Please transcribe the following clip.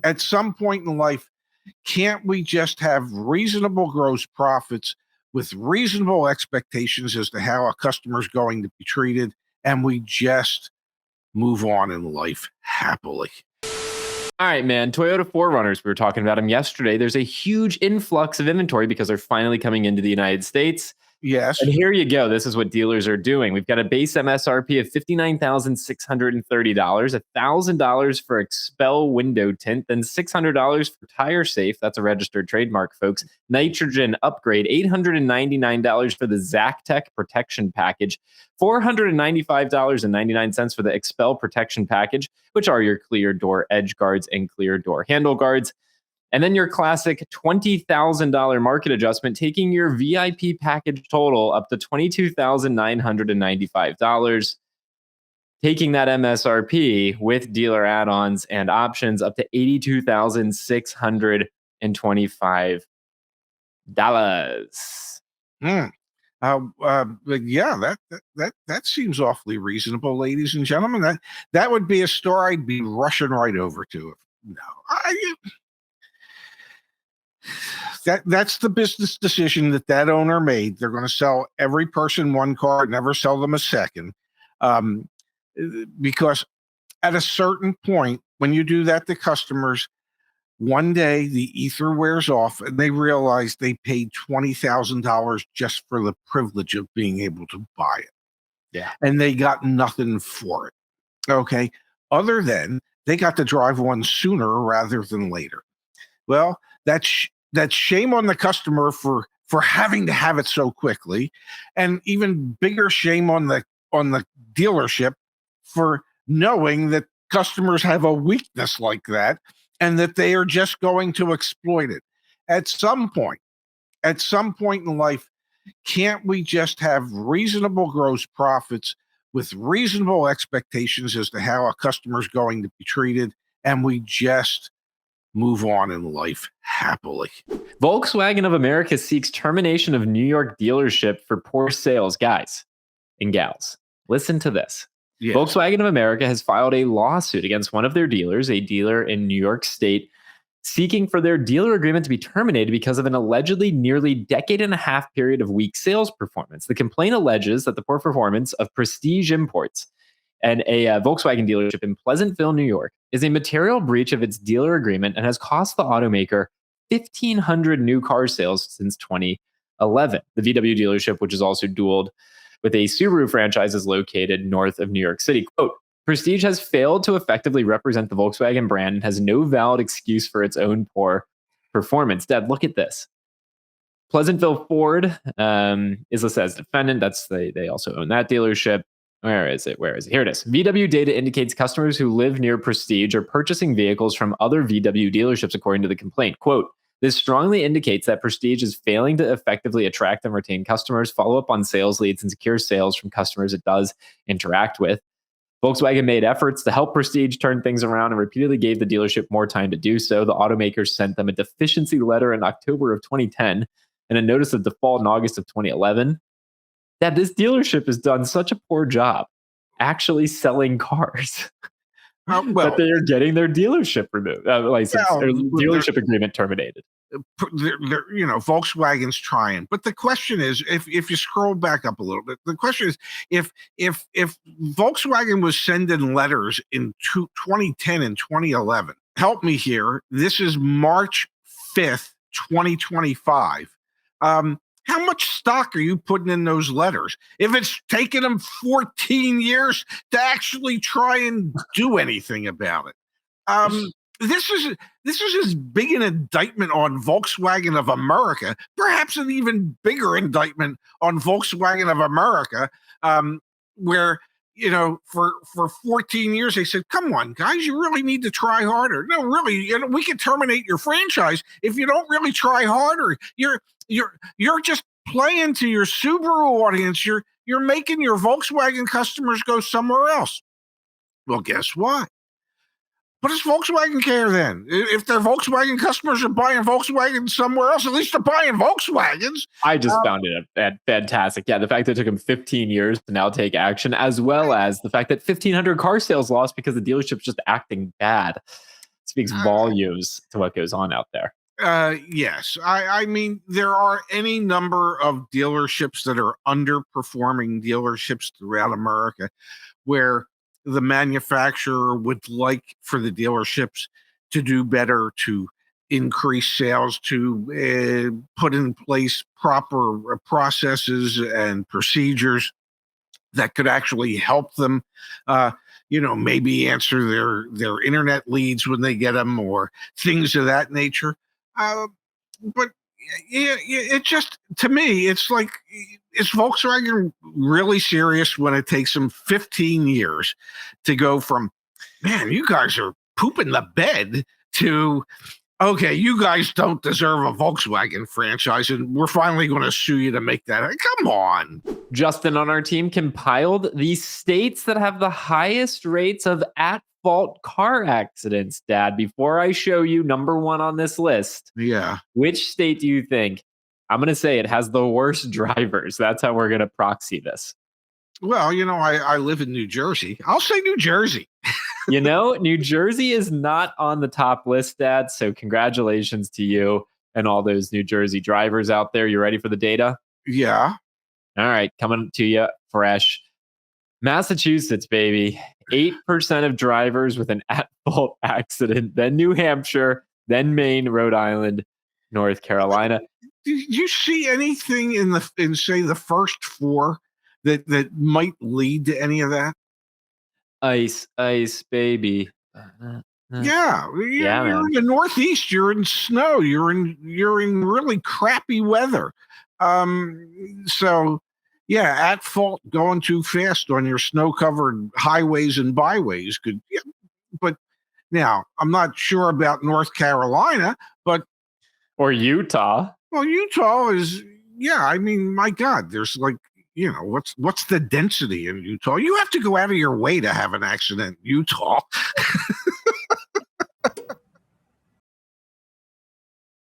At some point in life, can't we just have reasonable gross profits with reasonable expectations as to how a customer's going to be treated, and we just move on in life happily? All right, man. Toyota 4Runners, we were talking about them yesterday. There's a huge influx of inventory because they're finally coming into the United States. Yes. And here you go. This is what dealers are doing. We've got a base MSRP of $59,630, $1,000 for Expel window tint, then $600 for Tire Safe. That's a registered trademark, folks. Nitrogen upgrade, $899 for the ZacTech protection package, $495.99 for the Expel protection package, which are your clear door edge guards and clear door handle guards. And then your classic $20,000 market adjustment, taking your VIP package total up to $22,995, taking that MSRP with dealer add-ons and options up to $82,625. Yeah, that seems awfully reasonable, ladies and gentlemen. That would be a store I'd be rushing right over to. That's the business decision that owner made. They're going to sell every person one car, never sell them a second, because at a certain point, when you do that to customers, one day the ether wears off and they realize they paid $20,000 just for the privilege of being able to buy it. Yeah. And they got nothing for it. Okay. Other than they got to drive one sooner rather than later. Well, that's shame on the customer for having to have it so quickly, and even bigger shame on the dealership for knowing that customers have a weakness like that and that they are just going to exploit it. At some point in life, can't we just have reasonable gross profits with reasonable expectations as to how a customer's going to be treated, and we just move on in life happily? Volkswagen of America seeks termination of New York dealership for poor sales. Guys and gals, listen to this. Yes. Volkswagen of America has filed a lawsuit against one of their dealers, a dealer in New York State, seeking for their dealer agreement to be terminated because of an allegedly nearly decade-and-a-half period of weak sales performance. The complaint alleges that the poor performance of Prestige Imports and a Volkswagen dealership in Pleasantville, New York, is a material breach of its dealer agreement and has cost the automaker 1,500 new car sales since 2011. The VW dealership, which is also dualed with a Subaru franchise, is located north of New York City. Quote, Prestige has failed to effectively represent the Volkswagen brand and has no valid excuse for its own poor performance. Dad, look at this. Pleasantville Ford is listed as defendant. They also own that dealership. Where is it? Here it is. VW data indicates customers who live near Prestige are purchasing vehicles from other VW dealerships, according to the complaint. Quote, this strongly indicates that Prestige is failing to effectively attract and retain customers, follow up on sales leads, and secure sales from customers it does interact with. Volkswagen made efforts to help Prestige turn things around and repeatedly gave the dealership more time to do so. The automakers sent them a deficiency letter in October of 2010 and a notice of default in August of 2011. That this dealership has done such a poor job actually selling cars that they are getting their dealership removed, license or dealership agreement terminated. Volkswagen's trying, but the question is, if you scroll back up a little bit, the question is, if Volkswagen was sending letters in 2010 and 2011, help me here. This is March 5th, 2025. How much stock are you putting in those letters? If it's taken them 14 years to actually try and do anything about it. This is as big an indictment on Volkswagen of America, perhaps an even bigger indictment on Volkswagen of America, where, for 14 years they said, come on, guys, you really need to try harder. No, really, we can terminate your franchise if you don't really try harder. You're just playing to your Subaru audience. You're making your Volkswagen customers go somewhere else. Well, guess what? What does Volkswagen care then? If their Volkswagen customers are buying Volkswagen somewhere else, at least they're buying Volkswagens. I just found it fantastic. Yeah, the fact that it took them 15 years to now take action, as well as the fact that 1,500 car sales lost because the dealership's just acting bad. speaks volumes to what goes on out there. Yes. I mean, there are any number of dealerships that are underperforming dealerships throughout America where the manufacturer would like for the dealerships to do better, to increase sales, to put in place proper processes and procedures that could actually help them, maybe answer their internet leads when they get them or things of that nature. But yeah, it just, to me, it's like, is Volkswagen really serious when it takes them 15 years to go from, man, you guys are pooping the bed, to, okay, you guys don't deserve a Volkswagen franchise, and we're finally going to sue you to make that? Come on. Justin on our team compiled the states that have the highest rates of at-fault car accidents, Dad. Before I show you number one on this list, yeah, which state do you think? I'm going to say it has the worst drivers. That's how we're going to proxy this. Well, I live in New Jersey. I'll say New Jersey. New Jersey is not on the top list, Dad. So congratulations to you and all those New Jersey drivers out there. You ready for the data? Yeah. All right, coming to you fresh. Massachusetts, baby. 8% of drivers with an at-fault accident. Then New Hampshire, then Maine, Rhode Island, North Carolina. Did you see anything in say the first four that might lead to any of that? Ice, baby. Yeah, you're in the Northeast. You're in snow. You're in really crappy weather. So yeah, at fault going too fast on your snow-covered highways and byways could. Yeah, but now I'm not sure about North Carolina, or Utah. Well, Utah is, yeah. I mean, my God, there's like, what's the density in Utah? You have to go out of your way to have an accident in Utah.